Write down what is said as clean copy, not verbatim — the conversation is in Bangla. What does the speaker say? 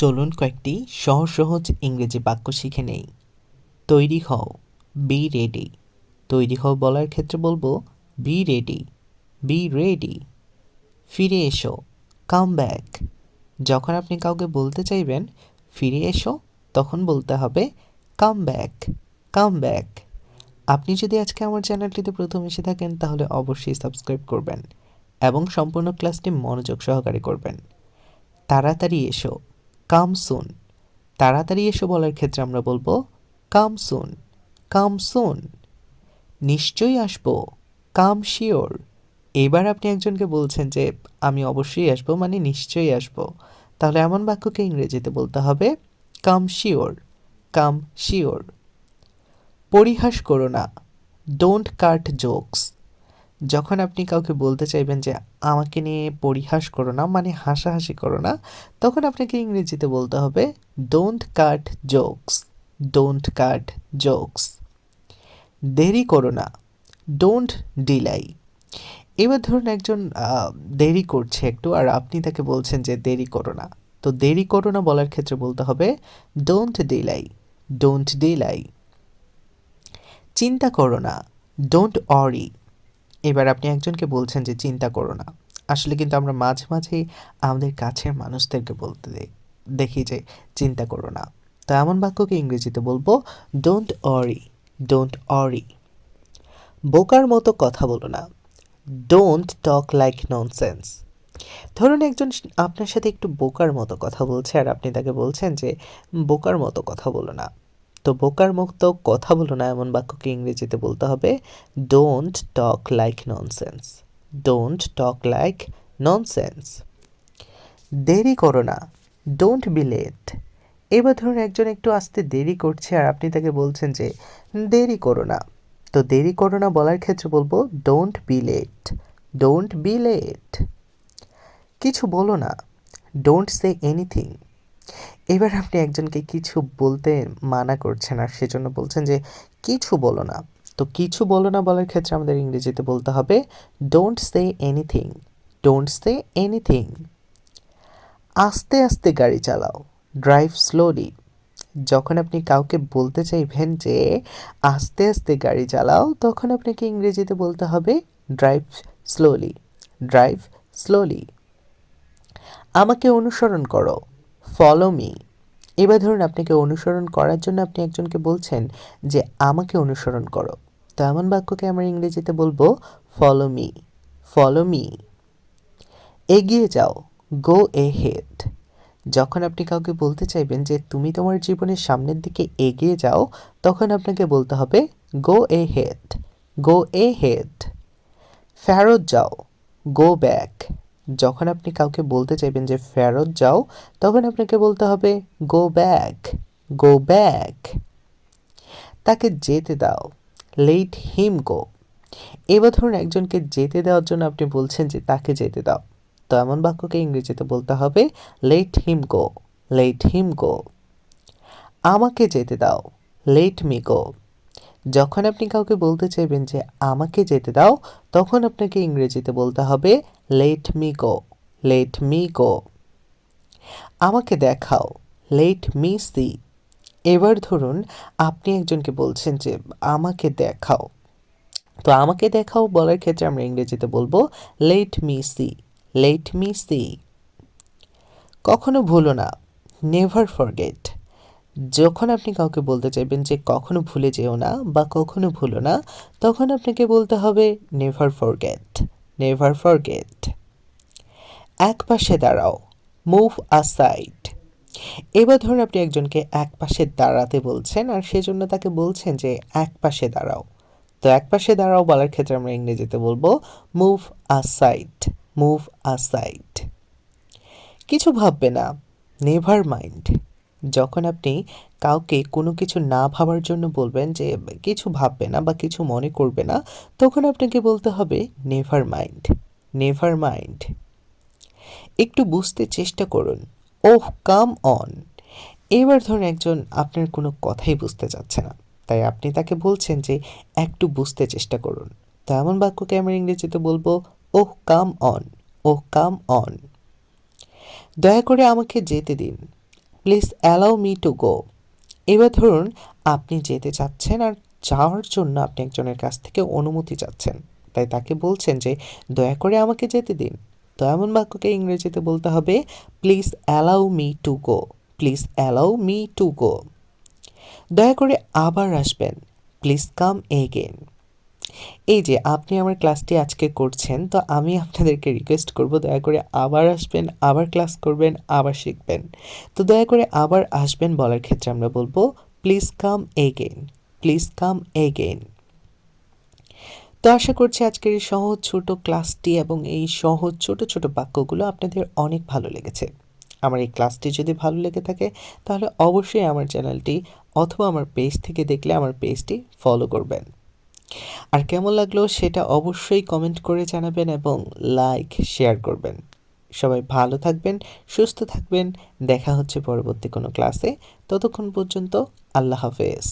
চলুন কয়েকটি সহজ সহজ ইংরেজি বাক্য শিখে নেই। তৈরি হও, বি রেডি। তৈরি হও বলার ক্ষেত্রে বলবো বি রেডি, বি রেডি। ফিরে এসো, কাম ব্যাক। যখন আপনি কাউকে বলতে চাইবেন ফিরে এসো, তখন বলতে হবে কাম ব্যাক, কাম ব্যাক। আপনি যদি আজকে আমার চ্যানেলটিতে প্রথম এসে থাকেন তাহলে অবশ্যই সাবস্ক্রাইব করবেন এবং সম্পূর্ণ ক্লাসটি মনোযোগ সহকারে করবেন। তাড়াতাড়ি এসো, কাম সুন। তাড়াতাড়ি এসো বলার ক্ষেত্রে আমরা বলবো কাম সুন, কাম সুন। নিশ্চয়ই আসবো, কাম শিওর। এবার আপনি একজনকে বলছেন যে আমি অবশ্যই আসবো, মানে নিশ্চয়ই আসবো, তাহলে এমন বাক্যকে ইংরেজিতে বলতে হবে কাম শিওর, কাম শিওর। পরিহাস করো না, ডোন্ট কাট জোকস। যখন আপনি কাউকে বলতে চাইবেন যে আমাকে নিয়ে পরিহাস করো না, মানে হাসাহাসি করো না, তখন আপনাকে ইংরেজিতে বলতে হবে don't cut jokes, don't cut jokes. দেরি করো না, ডোন্ট ডিলাই। এবার ধরুন একজন দেরি করছে একটু, আর আপনি তাকে বলছেন যে দেরি করো না, তো দেরি করো না বলার ক্ষেত্রে বলতে হবে ডোন্ট ডিলাই, ডোন্ট ডিলাই। চিন্তা করো না, ডোন্ট অরি। এবার আপনি একজনকে বলছেন যে চিন্তা করো না, আসলে কিন্তু আমরা মাঝে মাঝেই আমাদের কাছের মানুষদেরকে বলতে দেখি যে চিন্তা করো না, তো এমন বাক্যকে ইংরেজিতে বলবো ডোন্ট অরি, ডোন্ট অরি। বোকার মতো কথা বলো না, ডোন্ট টক লাইক ননসেন্স। ধরুন একজন আপনার সাথে একটু বোকার মতো কথা বলছে আর আপনি তাকে বলছেন যে বোকার মতো কথা বলো না, তো বোকার মতো কথা বলো না এমন বাক্যকে ইংরেজিতে বলতে হবে don't talk like nonsense, don't talk like nonsense. দেরি করো না, ডোন্ট বি লেট। এবার ধরুন একজন একটু আসতে দেরি করছে আর আপনি তাকে বলছেন যে দেরি করো না, তো দেরি করো না বলার ক্ষেত্রে বলবো don't be late, don't be late. কিছু বলো না, ডোন্ট সে এনিথিং। এবার আপনি একজনকে কিছু বলতে মানা করছেন আর সেজন্য বলছেন যে কিছু বলো না, তো কিছু বলো না বলার ক্ষেত্রে আমাদের ইংরেজিতে বলতে হবে don't say anything, don't say anything. আস্তে আস্তে গাড়ি চালাও, ড্রাইভ স্লোলি। যখন আপনি কাউকে বলতে চাইবেন যে আস্তে আস্তে গাড়ি চালাও, তখন আপনাকে ইংরেজিতে বলতে হবে ড্রাইভ স্লোলি, ড্রাইভ স্লোলি। আমাকে অনুসরণ করো, ফলো মি। এবার ধরুন আপনাকে অনুসরণ করার জন্য আপনি একজনকে বলছেন যে আমাকে অনুসরণ করো, তো এমন বাক্যকে আমরা ইংরেজিতে বলবো ফলো মি, ফলো মি। এগিয়ে যাও, গো এ হেড। যখন আপনি কাউকে বলতে চাইবেন যে তুমি তোমার জীবনের সামনের দিকে এগিয়ে যাও, তখন আপনাকে বলতে হবে গো এ হেড, গো এ হেড। ফেরত যাও, গো ব্যাক। যখন আপনি কাউকে বলতে চাইবেন যে ফেরত যাও, তখন আপনাকে বলতে হবে গো ব্যাক, গো ব্যাক। তাকে যেতে দাও, লেট হিম গো। এবার ধরুন একজনকে যেতে দেওয়ার জন্য আপনি বলছেন যে তাকে যেতে দাও, তো এমন বাক্যকে ইংরেজিতে বলতে হবে লেট হিম গো, লেট হিম গো। আমাকে যেতে দাও, লেট মি গো। যখন আপনি কাউকে বলতে চাইবেন যে আমাকে যেতে দাও, তখন আপনাকে ইংরেজিতে বলতে হবে let me go, let me go. আমাকে দেখাও, লেট মি সি। এবার ধরুন আপনি একজনকে বলছেন যে আমাকে দেখাও, তো আমাকে দেখাও বলার ক্ষেত্রে আমরা ইংরেজিতে বলবো let me see, let me see. কখনো ভুলো না, নেভার ফরগেট। যখন আপনি কাউকে বলতে চাইবেন যে কখনো ভুলে যেও না বা কখনো ভুলো না, তখন আপনাকে বলতে হবে নেভার ফরগেট, নেভার ফরগেট। এক পাশে দাঁড়াও, মুভ আসাইড। এবার ধরুন আপনি একজনকে এক পাশে দাঁড়াতে বলছেন আর সেজন্য তাকে বলছেন যে এক পাশে দাঁড়াও, তো এক পাশে দাঁড়াও বলার ক্ষেত্রে আমরা ইংরেজিতে বলবো মুভ আসাইড, মুভ আসাইড। কিছু ভাববে না, নেভার মাইন্ড। যখন আপনি কাউকে কোনো কিছু না ভাবার জন্য বলবেন যে কিছু ভাববে না বা কিছু মনে করবে না, তখন আপনাকে বলতে হবে নেভার মাইন্ড, নেভার মাইন্ড। একটু বুঝতে চেষ্টা করুন, ওহ কাম অন। এবার ধরুন একজন আপনার কোনো কথাই বুঝতে চাচ্ছে না, তাই আপনি তাকে বলছেন যে একটু বুঝতে চেষ্টা করুন, তো এমন বাক্যকে আমরা ইংরেজিতে বলবো ওহ come on, oh come on. দয়া করে আমাকে যেতে দিন, please allow me to go. এবার ধরুন আপনি যেতে চাচ্ছেন আর যাওয়ার জন্য আপনি একজনের কাছ থেকে অনুমতি চাচ্ছেন, তাই তাকে বলছেন যে দয়া করে আমাকে যেতে দিন। তো এমন বাক্যকে ইংরেজিতে বলতে হবে please allow me to go. Please allow me to go. দয়া করে আবার আসবেন, প্লিজ কাম এগেন। এই যে আপনি আমার ক্লাসটি আজকে করছেন, তো আমি আপনাদেরকে রিকোয়েস্ট করব দয়া করে আবার আসবেন, আবার ক্লাস করবেন, আবার শিখবেন। তো দয়া করে আবার আসবেন বলার ক্ষেত্রে আমরা বলবো please come again. Please come again. তো আশা করছি আজকের এই সহজ ছোট ক্লাসটি এবং এই সহজ ছোট ছোট বাক্যগুলো আপনাদের অনেক ভালো লেগেছে। আমার এই ক্লাসটি যদি ভালো লেগে থাকে তাহলে অবশ্যই আমার চ্যানেলটি অথবা আমার পেজ থেকে দেখলে আমার পেজটি ফলো করবেন। আর কেমন লাগলো সেটা অবশ্যই কমেন্ট করে জানাবেন এবং লাইক শেয়ার করবেন। সবাই ভালো থাকবেন, সুস্থ থাকবেন। দেখা হচ্ছে পরবর্তী কোনো ক্লাসে। ততক্ষণ পর্যন্ত আল্লাহ হাফেজ।